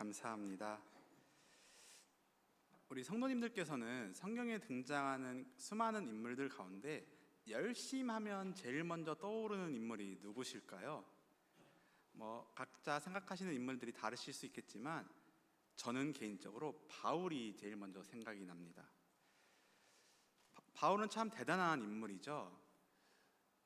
감사합니다. 우리 성도님들께서는 성경에 등장하는 수많은 인물들 가운데 열심하면 제일 먼저 떠오르는 인물이 누구실까요? 각자 생각하시는 인물들이 다르실 수 있겠지만 저는 개인적으로 바울이 제일 먼저 생각이 납니다. 바울은 참 대단한 인물이죠.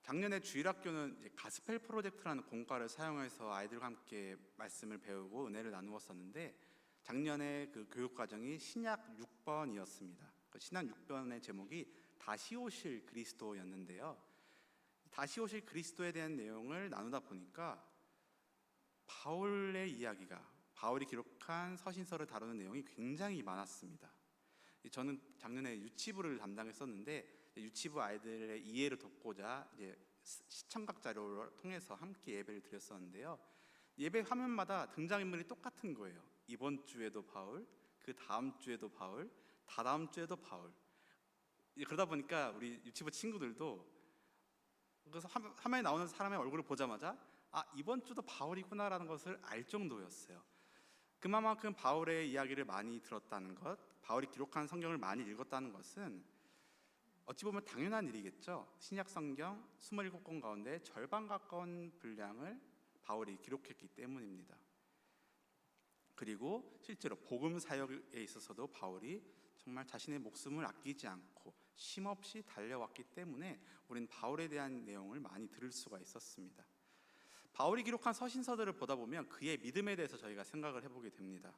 작년에 주일학교는 가스펠 프로젝트라는 공과를 사용해서 아이들과 함께 말씀을 배우고 은혜를 나누었었는데, 작년에 그 교육과정이 신약 6번이었습니다. 그 신약 6번의 제목이 다시 오실 그리스도였는데요. 다시 오실 그리스도에 대한 내용을 나누다 보니까 바울의 이야기가, 바울이 기록한 서신서를 다루는 내용이 굉장히 많았습니다. 저는 작년에 유치부를 담당했었는데 유치부 아이들의 이해를 돕고자 이제 시청각 자료를 통해서 함께 예배를 드렸었는데요. 예배 화면마다 등장인물이 똑같은 거예요. 이번 주에도 바울, 그 다음 주에도 바울, 다다음 주에도 바울. 그러다 보니까 우리 유치부 친구들도 그래서 화면에 나오는 사람의 얼굴을 보자마자 이번 주도 바울이구나라는 것을 알 정도였어요. 그만큼 바울의 이야기를 많이 들었다는 것, 바울이 기록한 성경을 많이 읽었다는 것은 어찌 보면 당연한 일이겠죠. 신약 성경 27권 가운데 절반 가까운 분량을 바울이 기록했기 때문입니다. 그리고 실제로 복음 사역에 있어서도 바울이 정말 자신의 목숨을 아끼지 않고 쉼없이 달려왔기 때문에 우리는 바울에 대한 내용을 많이 들을 수가 있었습니다. 바울이 기록한 서신서들을 보다 보면 그의 믿음에 대해서 저희가 생각을 해보게 됩니다.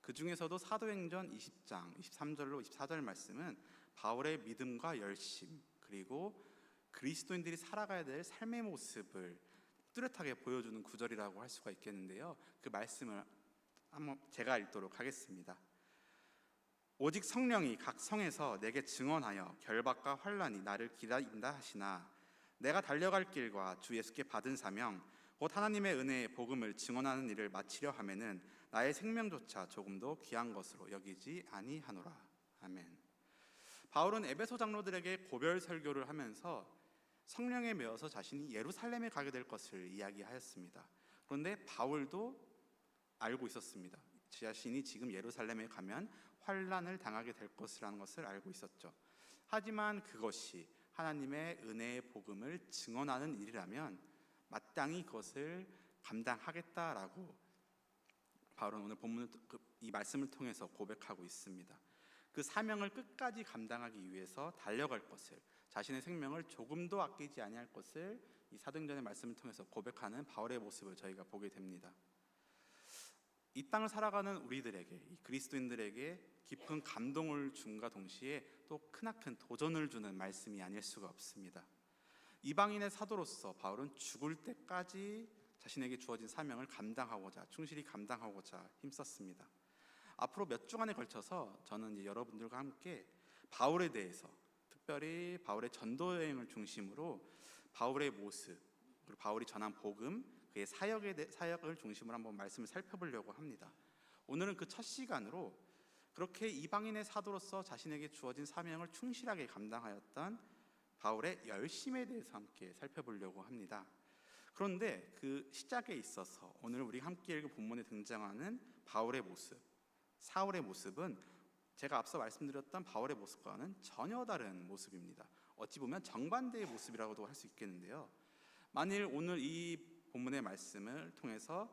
그 중에서도 사도행전 20장 23절로 24절 말씀은 바울의 믿음과 열심, 그리고 그리스도인들이 살아가야 될 삶의 모습을 뚜렷하게 보여주는 구절이라고 할 수가 있겠는데요. 그 말씀을 한번 제가 읽도록 하겠습니다. 오직 성령이 각 성에서 내게 증언하여 결박과 환난이 나를 기다린다 하시나 내가 달려갈 길과 주 예수께 받은 사명 곧 하나님의 은혜의 복음을 증언하는 일을 마치려 하면은 나의 생명조차 조금도 귀한 것으로 여기지 아니하노라. 아멘. 바울은 에베소 장로들에게 고별 설교를 하면서 성령에 매어서 자신이 예루살렘에 가게 될 것을 이야기하였습니다. 그런데 바울도 알고 있었습니다. 자신이 지금 예루살렘에 가면 환난을 당하게 될 것이라는 것을 알고 있었죠. 하지만 그것이 하나님의 은혜의 복음을 증언하는 일이라면 마땅히 그것을 감당하겠다라고 바울은 오늘 본문 이 말씀을 통해서 고백하고 있습니다. 그 사명을 끝까지 감당하기 위해서 달려갈 것을, 자신의 생명을 조금도 아끼지 아니할 것을 이 사도행전의 말씀을 통해서 고백하는 바울의 모습을 저희가 보게 됩니다. 이 땅을 살아가는 우리들에게, 이 그리스도인들에게 깊은 감동을 줌과 동시에 또 크나큰 도전을 주는 말씀이 아닐 수가 없습니다. 이방인의 사도로서 바울은 죽을 때까지 자신에게 주어진 사명을 감당하고자, 충실히 감당하고자 힘썼습니다. 앞으로 몇 주간에 걸쳐서 저는 여러분들과 함께 바울에 대해서, 특별히 바울의 전도 여행을 중심으로 바울의 모습, 그리고 바울이 전한 복음, 그의 사역을 중심으로 한번 말씀을 살펴보려고 합니다. 오늘은 그 첫 시간으로 그렇게 이방인의 사도로서 자신에게 주어진 사명을 충실하게 감당하였던 바울의 열심에 대해서 함께 살펴보려고 합니다. 그런데 그 시작에 있어서 오늘 우리 함께 읽은 본문에 등장하는 바울의 모습, 사울의 모습은 제가 앞서 말씀드렸던 바울의 모습과는 전혀 다른 모습입니다. 어찌 보면 정반대의 모습이라고도 할 수 있겠는데요. 만일 오늘 이 본문의 말씀을 통해서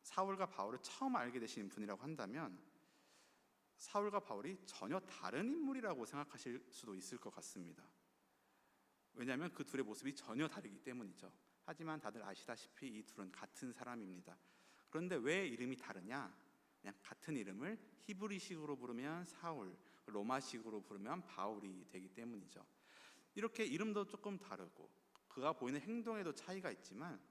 사울과 바울을 처음 알게 되신 분이라고 한다면 사울과 바울이 전혀 다른 인물이라고 생각하실 수도 있을 것 같습니다. 왜냐하면 그 둘의 모습이 전혀 다르기 때문이죠. 하지만 다들 아시다시피 이 둘은 같은 사람입니다. 그런데 왜 이름이 다르냐? 그냥 같은 이름을 히브리식으로 부르면 사울, 로마식으로 부르면 바울이 되기 때문이죠. 이렇게 이름도 조금 다르고 그가 보이는 행동에도 차이가 있지만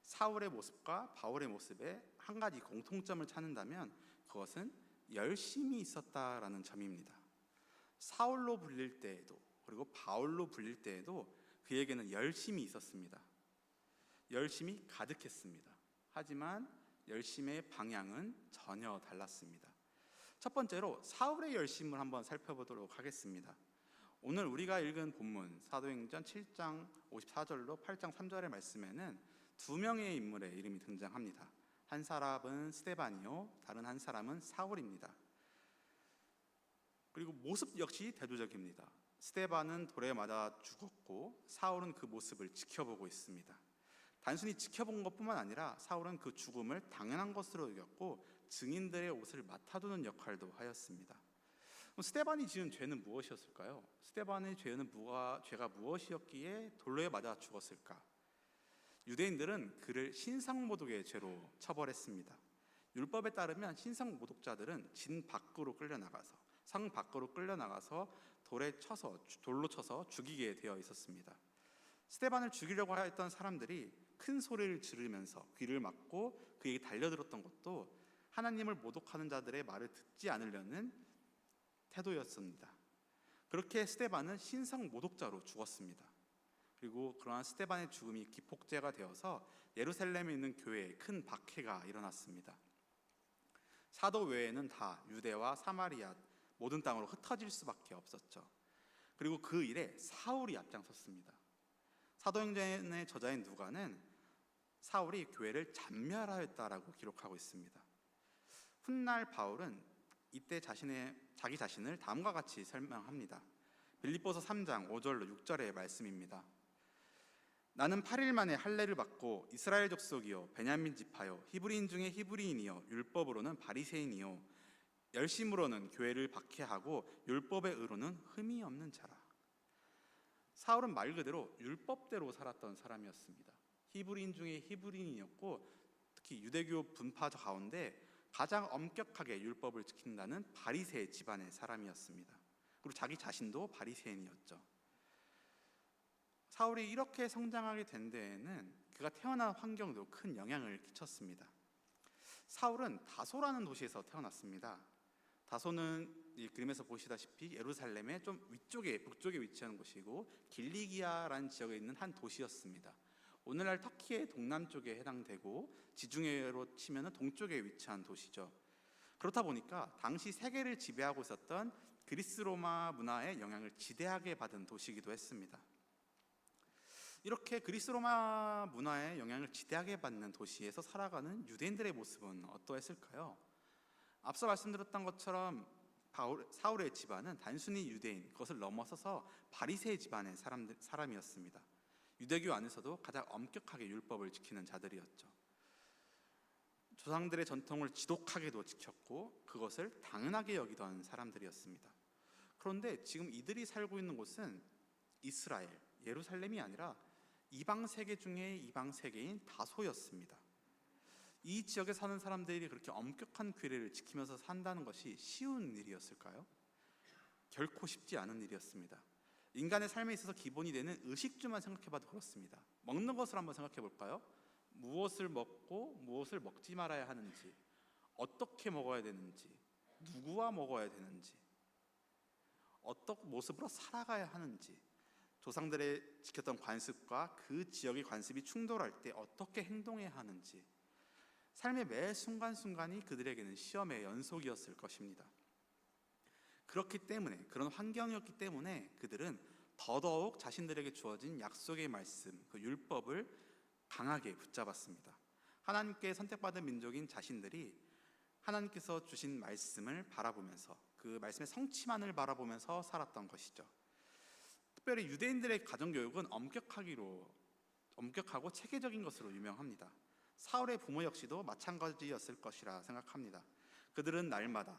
사울의 모습과 바울의 모습에 한 가지 공통점을 찾는다면 그것은 열심이 있었다라는 점입니다. 사울로 불릴 때에도 그리고 바울로 불릴 때에도 그에게는 열심이 있었습니다. 열심이 가득했습니다. 하지만 열심의 방향은 전혀 달랐습니다. 첫 번째로 사울의 열심을 한번 살펴보도록 하겠습니다. 오늘 우리가 읽은 본문 사도행전 7장 54절로 8장 3절의 말씀에는 두 명의 인물의 이름이 등장합니다. 한 사람은 스데반이요, 다른 한 사람은 사울입니다. 그리고 모습 역시 대조적입니다. 스데반은 돌에 맞아 죽었고 사울은 그 모습을 지켜보고 있습니다. 단순히 지켜본 것뿐만 아니라 사울은 그 죽음을 당연한 것으로 여겼고 증인들의 옷을 맡아두는 역할도 하였습니다. 그럼 스데반이 지은 죄는 무엇이었을까요? 스데반의 죄가 무엇이었기에 돌로에 맞아 죽었을까? 유대인들은 그를 신상모독의 죄로 처벌했습니다. 율법에 따르면 신상모독자들은 진 밖으로 끌려나가서 성 밖으로 끌려나가서 돌로 쳐서 죽이게 되어 있었습니다. 스데반을 죽이려고 하였던 사람들이 큰 소리를 지르면서 귀를 막고 그에게 달려들었던 것도 하나님을 모독하는 자들의 말을 듣지 않으려는 태도였습니다. 그렇게 스데반은 신성 모독자로 죽었습니다. 그리고 그러한 스데반의 죽음이 기폭제가 되어서 예루살렘에 있는 교회에 큰 박해가 일어났습니다. 사도 외에는 다 유대와 사마리아 모든 땅으로 흩어질 수밖에 없었죠. 그리고 그 일에 사울이 앞장섰습니다. 사도행전의 저자인 누가는 사울이 교회를 잔멸하였다라고 기록하고 있습니다. 훗날 바울은 이때 자기 자신을 다음과 같이 설명합니다. 빌립보서 3장 5절로 6절의 말씀입니다. 나는 8일 만에 할례를 받고 이스라엘 족속이요 베냐민 지파요 히브리인 중에 히브리인이요 율법으로는 바리새인이요 열심으로는 교회를 박해하고 율법의 의로는 흠이 없는 자라. 사울은 말 그대로 율법대로 살았던 사람이었습니다. 히브리인 중에 히브리인이었고 특히 유대교 분파 가운데 가장 엄격하게 율법을 지킨다는 바리새 집안의 사람이었습니다. 그리고 자기 자신도 바리새인이었죠. 사울이 이렇게 성장하게 된 데에는 그가 태어난 환경도 큰 영향을 끼쳤습니다. 사울은 다소라는 도시에서 태어났습니다. 다소는 이 그림에서 보시다시피 예루살렘의 좀 북쪽에 위치하는 곳이고 길리기아라는 지역에 있는 한 도시였습니다. 오늘날 터키의 동남쪽에 해당되고 지중해로 치면 동쪽에 위치한 도시죠. 그렇다 보니까 당시 세계를 지배하고 있었던 그리스 로마 문화의 영향을 지대하게 받은 도시이기도 했습니다. 이렇게 그리스 로마 문화의 영향을 지대하게 받는 도시에서 살아가는 유대인들의 모습은 어떠했을까요? 앞서 말씀드렸던 것처럼 사울의 집안은 단순히 유대인, 그것을 넘어서서 바리새 집안의 사람이었습니다. 유대교 안에서도 가장 엄격하게 율법을 지키는 자들이었죠. 조상들의 전통을 지독하게도 지켰고 그것을 당연하게 여기던 사람들이었습니다. 그런데 지금 이들이 살고 있는 곳은 이스라엘, 예루살렘이 아니라 이방 세계 중에 이방 세계인 다소였습니다. 이 지역에 사는 사람들이 그렇게 엄격한 규례를 지키면서 산다는 것이 쉬운 일이었을까요? 결코 쉽지 않은 일이었습니다. 인간의 삶에 있어서 기본이 되는 의식주만 생각해봐도 그렇습니다. 먹는 것을 한번 생각해 볼까요? 무엇을 먹고 무엇을 먹지 말아야 하는지, 어떻게 먹어야 되는지, 누구와 먹어야 되는지, 어떤 모습으로 살아가야 하는지, 조상들의 지켰던 관습과 그 지역의 관습이 충돌할 때 어떻게 행동해야 하는지, 삶의 매 순간순간이 그들에게는 시험의 연속이었을 것입니다. 그렇기 때문에, 그런 환경이었기 때문에 그들은 더더욱 자신들에게 주어진 약속의 말씀, 그 율법을 강하게 붙잡았습니다. 하나님께 선택받은 민족인 자신들이 하나님께서 주신 말씀을 바라보면서 그 말씀의 성취만을 바라보면서 살았던 것이죠. 특별히 유대인들의 가정교육은 엄격하고 체계적인 것으로 유명합니다. 사울의 부모 역시도 마찬가지였을 것이라 생각합니다.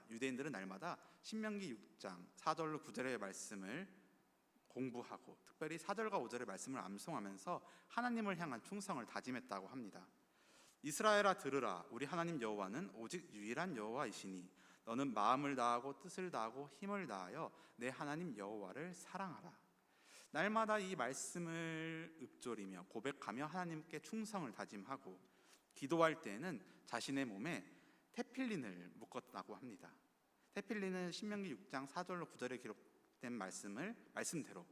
유대인들은 날마다 신명기 6장 4절로 9절의 말씀을 공부하고 특별히 4절과 5절의 말씀을 암송하면서 하나님을 향한 충성을 다짐했다고 합니다. 이스라엘아 들으라, 우리 하나님 여호와는 오직 유일한 여호와이시니 너는 마음을 다하고 뜻을 다하고 힘을 다하여 내 하나님 여호와를 사랑하라. 날마다 이 말씀을 읊조리며 고백하며 하나님께 충성을 다짐하고 기도할 때에는 자신의 몸에 테필린을 묶었다고 합니다. 테필린은 신명기 6장 4절로 9절에 기록된 말씀대로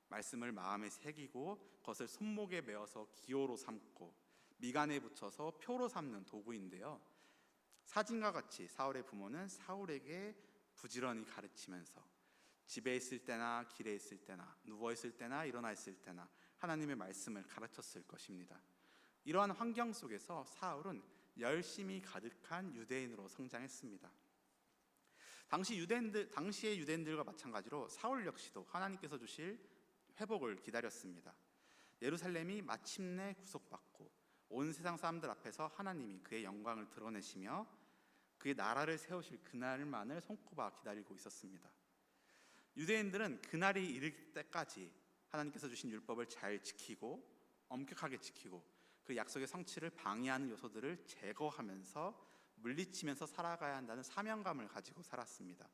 말씀을 마음에 새기고 그것을 손목에 메어서 기호로 삼고 미간에 붙여서 표로 삼는 도구인데요. 사진과 같이 사울의 부모는 사울에게 부지런히 가르치면서 집에 있을 때나 길에 있을 때나 누워 있을 때나 일어나 있을 때나 하나님의 말씀을 가르쳤을 것입니다. 이러한 환경 속에서 사울은 열심이 가득한 유대인으로 성장했습니다. 당시의 유대인들과 마찬가지로 사울 역시도 하나님께서 주실 회복을 기다렸습니다. 예루살렘이 마침내 구속받고 온 세상 사람들 앞에서 하나님이 그의 영광을 드러내시며 그의 나라를 세우실 그날만을 손꼽아 기다리고 있었습니다. 유대인들은 그날이 이를 때까지 하나님께서 주신 율법을 잘 지키고 엄격하게 지키고 그 약속의 성취를 방해하는 요소들을 제거하면서 물리치면서 살아가야 한다는 사명감을 가지고 살았습니다.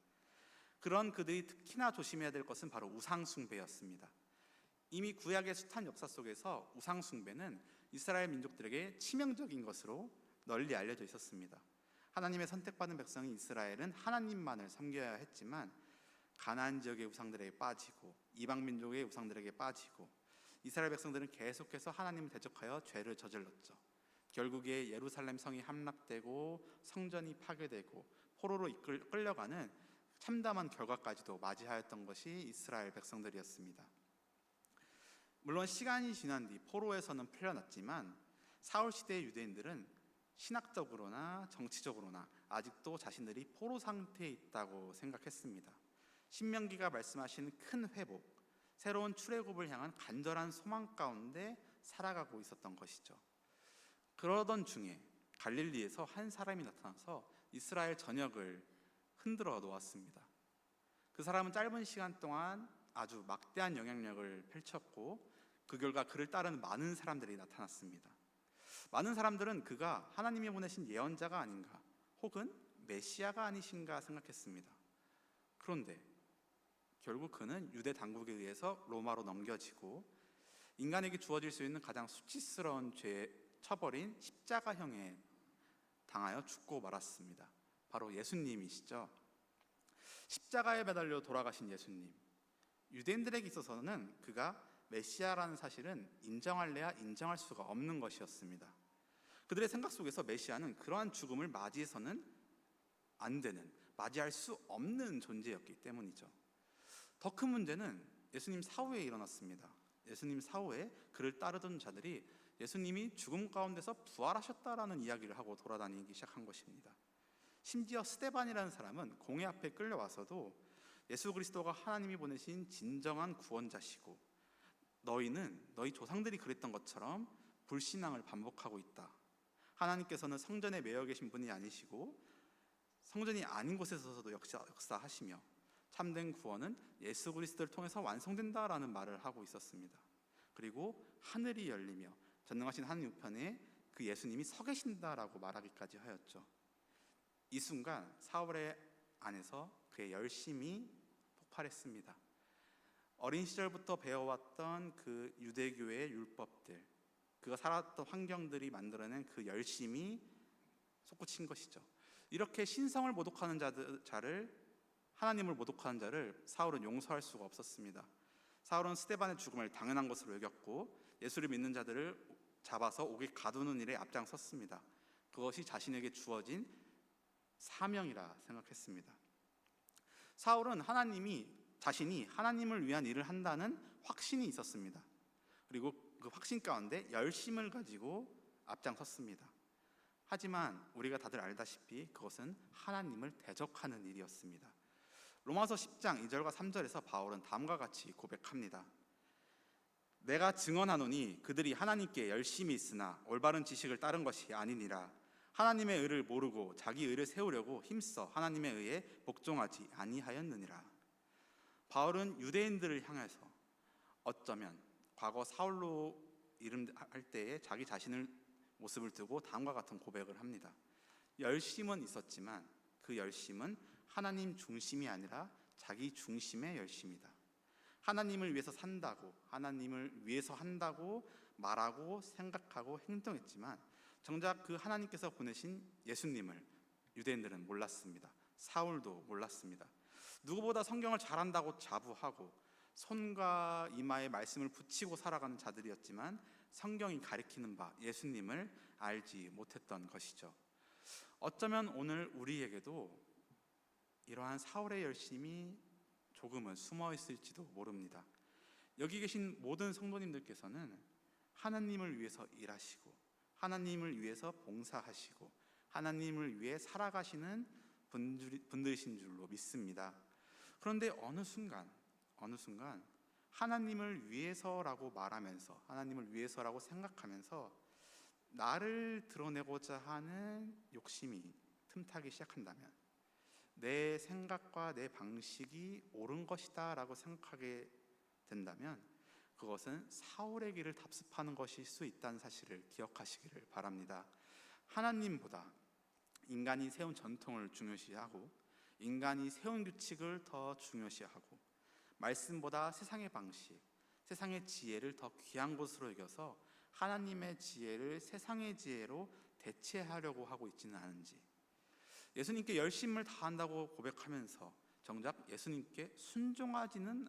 그런 그들이 특히나 조심해야 될 것은 바로 우상숭배였습니다. 이미 구약의 숱한 역사 속에서 우상숭배는 이스라엘 민족들에게 치명적인 것으로 널리 알려져 있었습니다. 하나님의 선택받은 백성인 이스라엘은 하나님만을 섬겨야 했지만 가나안 지역의 우상들에게 빠지고 이방 민족의 우상들에게 빠지고 이스라엘 백성들은 계속해서 하나님을 대적하여 죄를 저질렀죠. 결국에 예루살렘 성이 함락되고 성전이 파괴되고 포로로 끌려가는 참담한 결과까지도 맞이하였던 것이 이스라엘 백성들이었습니다. 물론 시간이 지난 뒤 포로에서는 풀려났지만 사울 시대의 유대인들은 신학적으로나 정치적으로나 아직도 자신들이 포로 상태에 있다고 생각했습니다. 신명기가 말씀하신 큰 회복, 새로운 출애굽을 향한 간절한 소망 가운데 살아가고 있었던 것이죠. 그러던 중에 갈릴리에서 한 사람이 나타나서 이스라엘 전역을 흔들어 놓았습니다. 그 사람은 짧은 시간 동안 아주 막대한 영향력을 펼쳤고 그 결과 그를 따르는 많은 사람들이 나타났습니다. 많은 사람들은 그가 하나님이 보내신 예언자가 아닌가 혹은 메시아가 아니신가 생각했습니다. 그런데 결국 그는 유대 당국에 의해서 로마로 넘겨지고 인간에게 주어질 수 있는 가장 수치스러운 처벌인 십자가형에 당하여 죽고 말았습니다. 바로 예수님이시죠. 십자가에 매달려 돌아가신 예수님. 유대인들에게 있어서는 그가 메시아라는 사실은 인정할래야 인정할 수가 없는 것이었습니다. 그들의 생각 속에서 메시아는 그러한 죽음을 맞이해서는 안 되는, 맞이할 수 없는 존재였기 때문이죠. 더 큰 문제는 예수님 사후에 일어났습니다. 예수님 사후에 그를 따르던 자들이 예수님이 죽음 가운데서 부활하셨다라는 이야기를 하고 돌아다니기 시작한 것입니다. 심지어 스데반이라는 사람은 공회 앞에 끌려와서도 예수 그리스도가 하나님이 보내신 진정한 구원자시고 너희는 너희 조상들이 그랬던 것처럼 불신앙을 반복하고 있다. 하나님께서는 성전에 매여 계신 분이 아니시고 성전이 아닌 곳에서도 역사하시며 참된 구원은 예수 그리스도를 통해서 완성된다라는 말을 하고 있었습니다. 그리고 하늘이 열리며 전능하신 하나님 우편에 그 예수님이 서 계신다라고 말하기까지 하였죠. 이 순간 사울의 안에서 그의 열심이 폭발했습니다. 어린 시절부터 배워왔던 그 유대교의 율법들, 그가 살았던 환경들이 만들어낸 그 열심이 솟구친 것이죠. 이렇게 신성을 모독하는 하나님을 모독하는 자를 사울은 용서할 수가 없었습니다. 사울은 스데반의 죽음을 당연한 것으로 여겼고 예수를 믿는 자들을 잡아서 옥에 가두는 일에 앞장섰습니다. 그것이 자신에게 주어진 사명이라 생각했습니다. 사울은 자신이 하나님을 위한 일을 한다는 확신이 있었습니다. 그리고 그 확신 가운데 열심을 가지고 앞장섰습니다. 하지만 우리가 다들 알다시피 그것은 하나님을 대적하는 일이었습니다. 로마서 10장 2절과 3절에서 바울은 다음과 같이 고백합니다. 내가 증언하노니 그들이 하나님께 열심히 있으나 올바른 지식을 따른 것이 아니니라. 하나님의 의를 모르고 자기 의를 세우려고 힘써 하나님의 의에 복종하지 아니하였느니라. 바울은 유대인들을 향해서 어쩌면 과거 사울로 이름할 때에 자기 자신을 모습을 두고 다음과 같은 고백을 합니다. 열심은 있었지만 그 열심은 하나님 중심이 아니라 자기 중심의 열심이다. 하나님을 위해서 산다고, 하나님을 위해서 한다고 말하고 생각하고 행동했지만 정작 그 하나님께서 보내신 예수님을 유대인들은 몰랐습니다. 사울도 몰랐습니다. 누구보다 성경을 잘한다고 자부하고 손과 이마에 말씀을 붙이고 살아가는 자들이었지만 성경이 가리키는 바 예수님을 알지 못했던 것이죠. 어쩌면 오늘 우리에게도 이러한 사울의 열심이 조금은 숨어 있을지도 모릅니다. 여기 계신 모든 성도님들께서는 하나님을 위해서 일하시고 하나님을 위해서 봉사하시고 하나님을 위해 살아가시는 분들이신 줄로 믿습니다. 그런데 어느 순간 하나님을 위해서라고 말하면서, 하나님을 위해서라고 생각하면서 나를 드러내고자 하는 욕심이 틈타기 시작한다면, 내 생각과 내 방식이 옳은 것이다 라고 생각하게 된다면 그것은 사울의 길을 답습하는 것일 수 있다는 사실을 기억하시기를 바랍니다. 하나님보다 인간이 세운 전통을 중요시하고 인간이 세운 규칙을 더 중요시하고 말씀보다 세상의 방식, 세상의 지혜를 더 귀한 것으로 여겨서 하나님의 지혜를 세상의 지혜로 대체하려고 하고 있지는 않은지, 예수님께 열심을 다한다고 고백하면서 정작 예수님께 순종하는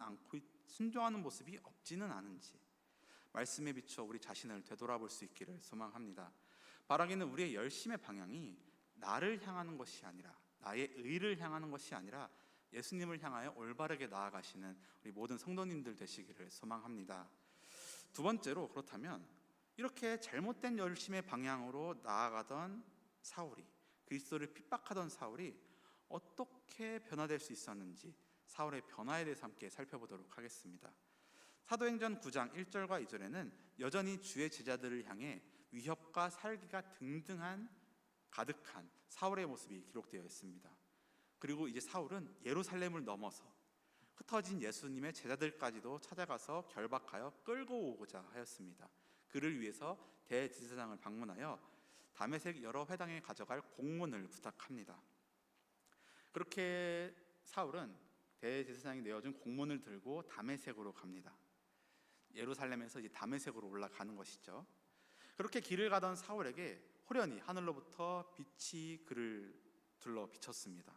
모습이 없지는 않은지, 말씀에 비추어 우리 자신을 되돌아볼 수 있기를 소망합니다. 바라기는 우리의 열심의 방향이 나를 향하는 것이 아니라, 나의 의를 향하는 것이 아니라 예수님을 향하여 올바르게 나아가시는 우리 모든 성도님들 되시기를 소망합니다. 두 번째로, 그렇다면 이렇게 잘못된 열심의 방향으로 나아가던 사울이, 그리스도를 핍박하던 사울이 어떻게 변화될 수 있었는지 사울의 변화에 대해서 함께 살펴보도록 하겠습니다. 사도행전 9장 1절과 2절에는 여전히 주의 제자들을 향해 위협과 살기가 가득한 사울의 모습이 기록되어 있습니다. 그리고 이제 사울은 예루살렘을 넘어서 흩어진 예수님의 제자들까지도 찾아가서 결박하여 끌고 오고자 하였습니다. 그를 위해서 대제사장을 방문하여 다메섹 여러 회당에 가져갈 공문을 부탁합니다. 그렇게 사울은 대제사장이 내어준 공문을 들고 다메섹으로 갑니다. 예루살렘에서 이제 다메섹으로 올라가는 것이죠. 그렇게 길을 가던 사울에게 호련히 하늘로부터 빛이 그를 둘러 비쳤습니다.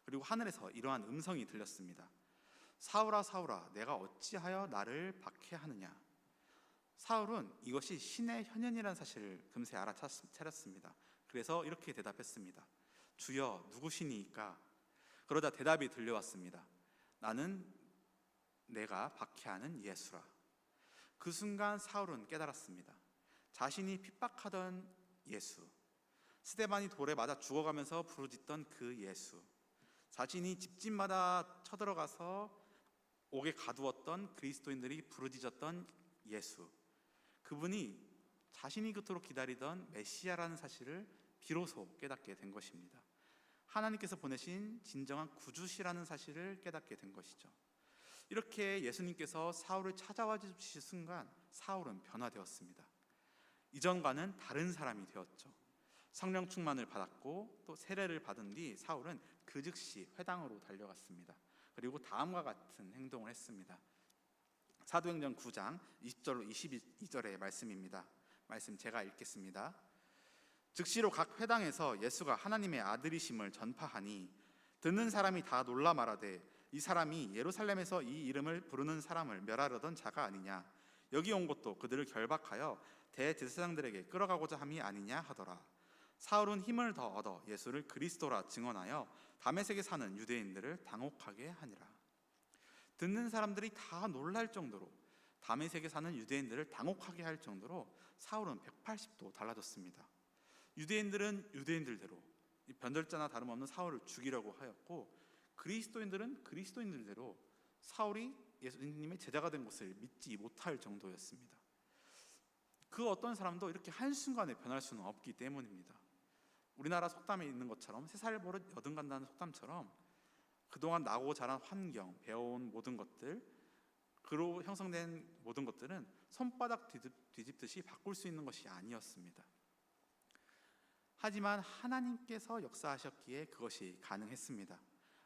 그리고 하늘에서 이러한 음성이 들렸습니다. 사울아 사울아, 내가 어찌하여 나를 박해하느냐. 사울은 이것이 신의 현현이라는 사실을 금세 알아차렸습니다. 그래서 이렇게 대답했습니다. 주여, 누구시니까? 그러자 대답이 들려왔습니다. 나는 내가 박해하는 예수라. 그 순간 사울은 깨달았습니다. 자신이 핍박하던 예수, 스데반이 돌에 맞아 죽어가면서 부르짖던 그 예수, 자신이 집집마다 쳐들어가서 옥에 가두었던 그리스도인들이 부르짖었던 예수, 그분이 자신이 그토록 기다리던 메시아라는 사실을 비로소 깨닫게 된 것입니다. 하나님께서 보내신 진정한 구주시라는 사실을 깨닫게 된 것이죠. 이렇게 예수님께서 사울을 찾아와 주신 순간 사울은 변화되었습니다. 이전과는 다른 사람이 되었죠. 성령 충만을 받았고 또 세례를 받은 뒤 사울은 그 즉시 회당으로 달려갔습니다. 그리고 다음과 같은 행동을 했습니다. 사도행전 9장 20절로 22절의 말씀입니다. 말씀 제가 읽겠습니다. 즉시로 각 회당에서 예수가 하나님의 아들이심을 전파하니 듣는 사람이 다 놀라 말하되 이 사람이 예루살렘에서 이 이름을 부르는 사람을 멸하려던 자가 아니냐. 여기 온 것도 그들을 결박하여 대제사장들에게 끌어가고자 함이 아니냐 하더라. 사울은 힘을 더 얻어 예수를 그리스도라 증언하여 다메섹에 사는 유대인들을 당혹하게 하니라. 듣는 사람들이 다 놀랄 정도로, 다메섹에 사는 유대인들을 당혹하게 할 정도로 사울은 180도 달라졌습니다. 유대인들은 유대인들대로 변절자나 다름없는 사울을 죽이려고 하였고, 그리스도인들은 그리스도인들대로 사울이 예수님의 제자가 된 것을 믿지 못할 정도였습니다. 그 어떤 사람도 이렇게 한순간에 변할 수는 없기 때문입니다. 우리나라 속담에 있는 것처럼 새살 버릇 여든 간다는 속담처럼 그동안 나고 자란 환경, 배워온 모든 것들, 그로 형성된 모든 것들은 손바닥 뒤집듯이 바꿀 수 있는 것이 아니었습니다. 하지만 하나님께서 역사하셨기에 그것이 가능했습니다.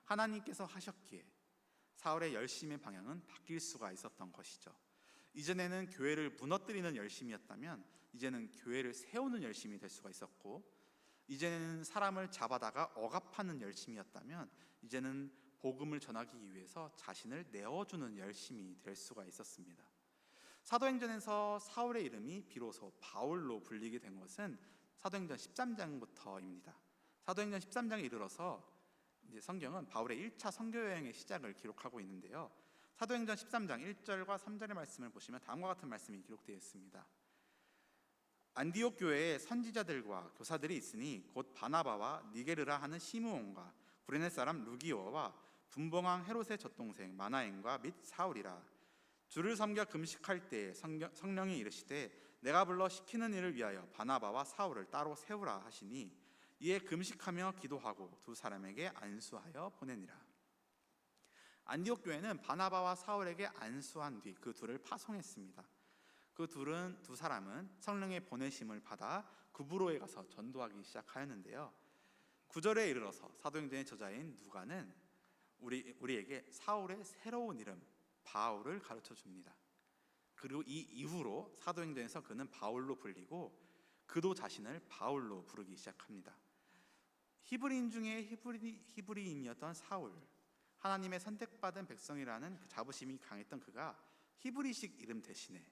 하나님께서 하셨기에 사울의 열심의 방향은 바뀔 수가 있었던 것이죠. 이전에는 교회를 무너뜨리는 열심이었다면 이제는 교회를 세우는 열심이 될 수가 있었고, 이제는 사람을 잡아다가 억압하는 열심이었다면 이제는 복음을 전하기 위해서 자신을 내어주는 열심이 될 수가 있었습니다. 사도행전에서 사울의 이름이 비로소 바울로 불리게 된 것은 사도행전 13장부터입니다. 사도행전 13장에 이르러서 이제 성경은 바울의 1차 선교 여행의 시작을 기록하고 있는데요. 사도행전 13장 1절과 3절의 말씀을 보시면 다음과 같은 말씀이 기록되어 있습니다. 안디옥 교회에 선지자들과 교사들이 있으니 곧 바나바와 니게르라 하는 시므온과 구레네 사람 루기오와 분봉왕 헤롯의 젖동생 마나엔과 및 사울이라. 주를 섬겨 금식할 때에 성령이 이르시되 내가 불러 시키는 일을 위하여 바나바와 사울을 따로 세우라 하시니 이에 금식하며 기도하고 두 사람에게 안수하여 보내니라. 안디옥 교회는 바나바와 사울에게 안수한 뒤 그 둘을 파송했습니다. 두 사람은 성령의 보내심을 받아 구브로에 가서 전도하기 시작하였는데요. 9절에 이르러서 사도행전의 저자인 누가는 우리에게 사울의 새로운 이름 바울을 가르쳐 줍니다. 그리고 이 이후로 사도행전에서 그는 바울로 불리고 그도 자신을 바울로 부르기 시작합니다. 히브리인 중에 히브리인이었던 사울, 하나님의 선택받은 백성이라는 그 자부심이 강했던 그가 히브리식 이름 대신에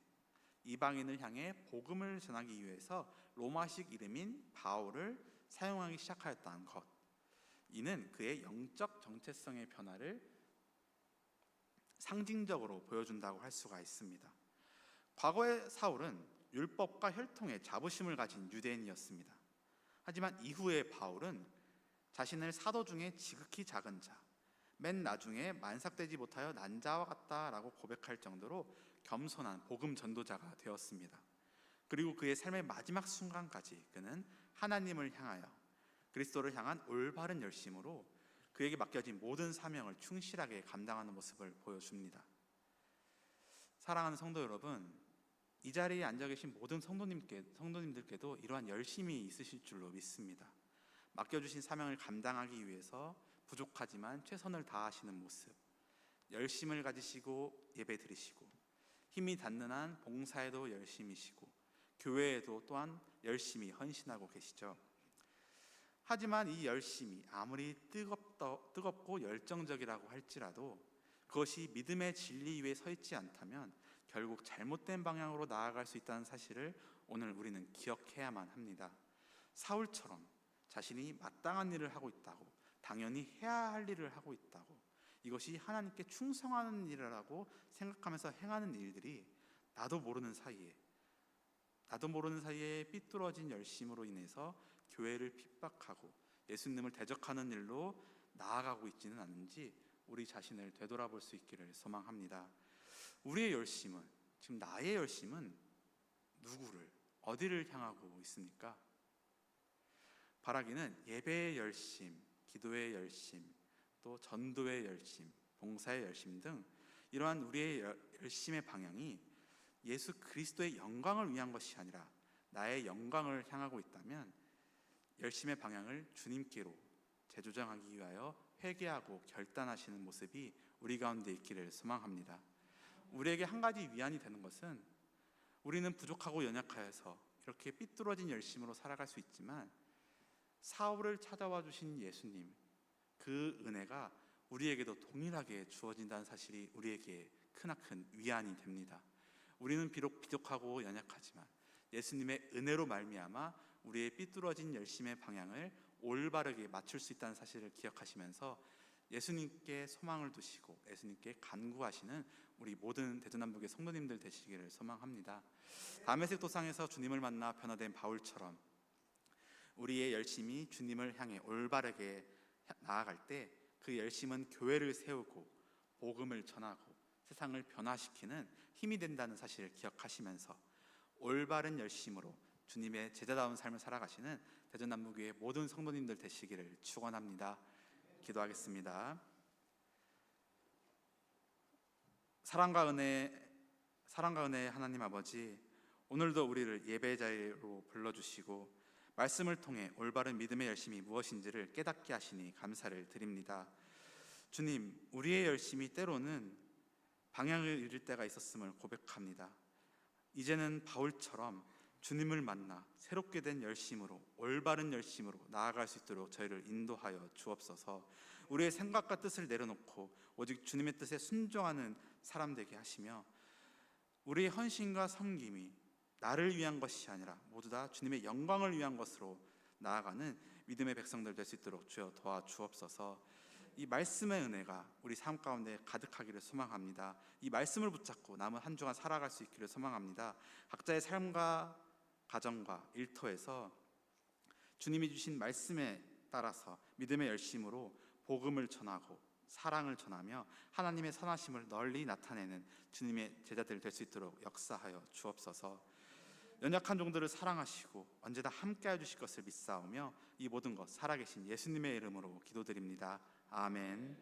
이방인을 향해 복음을 전하기 위해서 로마식 이름인 바울을 사용하기 시작하였다는 것, 이는 그의 영적 정체성의 변화를 상징적으로 보여준다고 할 수가 있습니다. 과거의 사울은 율법과 혈통에 자부심을 가진 유대인이었습니다. 하지만 이후의 바울은 자신을 사도 중에 지극히 작은 자, 맨 나중에 만삭되지 못하여 난 자와 같다라고 고백할 정도로 겸손한 복음 전도자가 되었습니다. 그리고 그의 삶의 마지막 순간까지 그는 하나님을 향하여 그리스도를 향한 올바른 열심으로 그에게 맡겨진 모든 사명을 충실하게 감당하는 모습을 보여줍니다. 사랑하는 성도 여러분, 이 자리에 앉아 계신 모든 성도님들께도 이러한 열심이 있으실 줄로 믿습니다. 맡겨주신 사명을 감당하기 위해서 부족하지만 최선을 다하시는 모습, 열심을 가지시고 예배 드리시고 힘이 닿는 한 봉사에도 열심이시고 교회에도 또한 열심히 헌신하고 계시죠. 하지만 이 열심이 아무리 뜨겁고 열정적이라고 할지라도 그것이 믿음의 진리 위에 서 있지 않다면 결국 잘못된 방향으로 나아갈 수 있다는 사실을 오늘 우리는 기억해야만 합니다. 사울처럼 자신이 마땅한 일을 하고 있다고, 당연히 해야 할 일을 하고 있다고, 이것이 하나님께 충성하는 일이라고 생각하면서 행하는 일들이 나도 모르는 사이에 삐뚤어진 열심으로 인해서 교회를 핍박하고 예수님을 대적하는 일로 나아가고 있지는 않은지 우리 자신을 되돌아볼 수 있기를 소망합니다. 우리의 열심은, 지금 나의 열심은 누구를, 어디를 향하고 있습니까? 바라기는 예배의 열심, 기도의 열심, 또 전도의 열심, 봉사의 열심 등 이러한 우리의 열심의 방향이 예수 그리스도의 영광을 위한 것이 아니라 나의 영광을 향하고 있다면 열심의 방향을 주님께로 재조정하기 위하여 회개하고 결단하시는 모습이 우리 가운데 있기를 소망합니다. 우리에게 한 가지 위안이 되는 것은 우리는 부족하고 연약하여서 이렇게 삐뚤어진 열심으로 살아갈 수 있지만 사울을 찾아와 주신 예수님, 그 은혜가 우리에게도 동일하게 주어진다는 사실이 우리에게 크나큰 위안이 됩니다. 우리는 비록 부족하고 연약하지만 예수님의 은혜로 말미암아 우리의 삐뚤어진 열심의 방향을 올바르게 맞출 수 있다는 사실을 기억하시면서 예수님께 소망을 두시고 예수님께 간구하시는 우리 모든 대전남북의 성도님들 되시기를 소망합니다. 다메섹 도상에서 주님을 만나 변화된 바울처럼 우리의 열심이 주님을 향해 올바르게 나아갈 때 그 열심은 교회를 세우고 복음을 전하고 세상을 변화시키는 힘이 된다는 사실을 기억하시면서 올바른 열심으로 주님의 제자다운 삶을 살아가시는 대전남북교회 모든 성도님들 되시기를 축원합니다. 기도하겠습니다. 사랑과 은혜 하나님 아버지, 오늘도 우리를 예배의 자리로 불러주시고 말씀을 통해 올바른 믿음의 열심이 무엇인지를 깨닫게 하시니 감사를 드립니다. 주님, 우리의 열심이 때로는 방향을 잃을 때가 있었음을 고백합니다. 이제는 바울처럼 주님을 만나 새롭게 된 열심으로, 올바른 열심으로 나아갈 수 있도록 저희를 인도하여 주옵소서. 우리의 생각과 뜻을 내려놓고 오직 주님의 뜻에 순종하는 사람 되게 하시며 우리의 헌신과 섬김이 나를 위한 것이 아니라 모두 다 주님의 영광을 위한 것으로 나아가는 믿음의 백성들 될 수 있도록 주여 도와주옵소서. 이 말씀의 은혜가 우리 삶 가운데 가득하기를 소망합니다. 이 말씀을 붙잡고 남은 한 주간 살아갈 수 있기를 소망합니다. 각자의 삶과 가정과 일터에서 주님이 주신 말씀에 따라서 믿음의 열심으로 복음을 전하고 사랑을 전하며 하나님의 선하심을 널리 나타내는 주님의 제자들 될 수 있도록 역사하여 주옵소서. 연약한 종들을 사랑하시고 언제나 함께해 주실 것을 믿사오며 이 모든 것 살아계신 예수님의 이름으로 기도드립니다. 아멘.